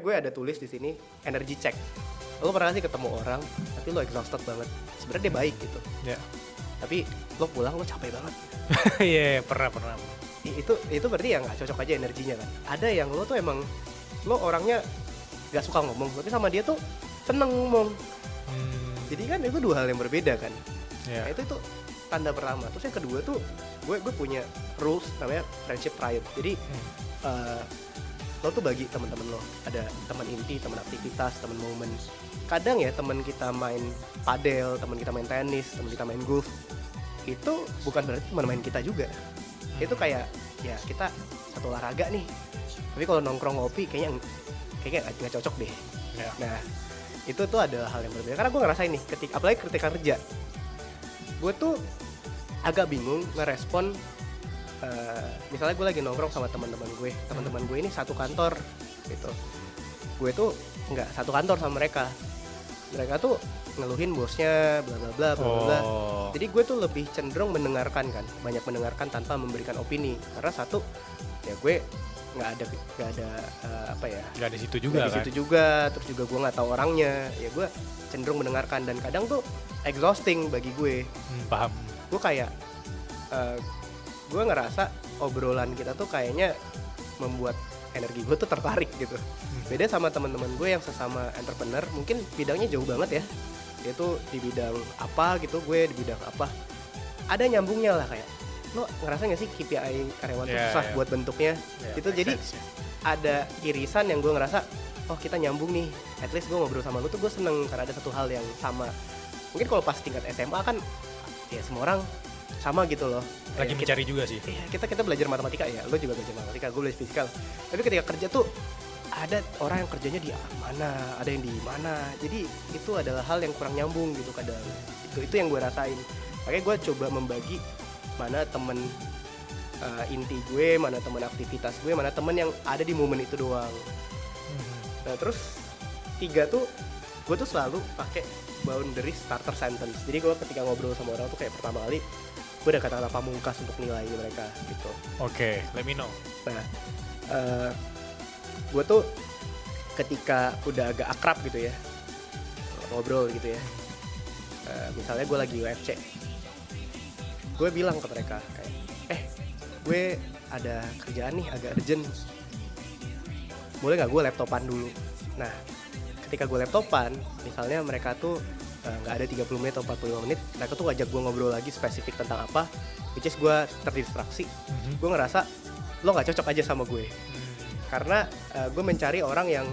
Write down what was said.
gue ada tulis di sini energy check. Lo pernah sih ketemu orang tapi lo exhausted banget, sebenarnya dia baik gitu, Ya. tapi lo pulang lo capek banget. Iya, pernah. Itu berarti ya nggak cocok aja energinya kan. Ada yang lo tuh emang lo orangnya nggak suka ngomong, tapi sama dia tuh seneng ngomong. Jadi kan itu dua hal yang berbeda kan. Ya. Nah, itu tanda pertama. Terus yang kedua tuh gue punya rules namanya friendship triad. Jadi lo tuh bagi teman-teman lo, ada teman inti, teman aktivitas, teman momen. Kadang ya teman kita main padel, teman kita main tenis, teman kita main golf, itu bukan berarti teman main kita juga. Itu kayak ya kita satu olahraga nih, tapi kalau nongkrong ngopi kayaknya nggak cocok deh. Ya. Nah itu tuh ada hal yang berbeda, karena gue ngerasain nih apalagi ketika kerja, gue tuh agak bingung ngerespon. Misalnya gue lagi nongkrong sama teman-teman gue ini satu kantor gitu, gue tuh nggak satu kantor sama mereka tuh ngeluhin bosnya bla bla bla bla bla. Jadi gue tuh lebih cenderung mendengarkan kan, banyak mendengarkan tanpa memberikan opini, karena satu ya gue nggak ada Nggak di situ juga kan. Terus juga gue nggak tahu orangnya, ya gue cenderung mendengarkan, dan kadang tuh exhausting bagi gue. Paham. Gue kayak gue ngerasa obrolan kita tuh kayaknya membuat energi gue tuh tertarik gitu. Beda sama teman-teman gue yang sesama entrepreneur, mungkin bidangnya jauh banget ya, dia tuh di bidang apa gitu, gue di bidang apa, ada nyambungnya lah. Kayak lo ngerasa gak sih KPI karyawan tuh susah buat bentuknya gitu. Jadi ada irisan yang gue ngerasa, oh kita nyambung nih, at least gue ngobrol sama lo tuh gue seneng karena ada satu hal yang sama. Mungkin kalau pas tingkat SMA kan ya semua orang sama gitu loh. Lagi mencari juga sih. Iya, kita belajar matematika ya, lo juga belajar matematika, gue belajar fisikal. Tapi ketika kerja tuh ada orang yang kerjanya di mana, ada yang di mana. Jadi itu adalah hal yang kurang nyambung gitu kadang. Itu yang gue rasain. Makanya gue coba membagi mana temen inti gue, mana temen aktivitas gue, mana temen yang ada di momen itu doang. Nah terus 3 tuh gue tuh selalu pakai boundary starter sentence. Jadi gue ketika ngobrol sama orang tuh kayak pertama kali gue ada kata-kata pamungkas untuk nilai mereka gitu. Oke, let me know. Nah gue tuh ketika udah agak akrab gitu ya, ngobrol gitu ya, misalnya gue lagi UFC, gue bilang ke mereka kayak, gue ada kerjaan nih agak urgent, boleh gak gue laptopan dulu. Nah ketika gue laptopan, misalnya mereka tuh gak ada 30 menit atau 45 menit, mereka tuh ngajak gue ngobrol lagi spesifik tentang apa, which is gue terdistraksi. Gue ngerasa lo gak cocok aja sama gue, karena gue mencari orang yang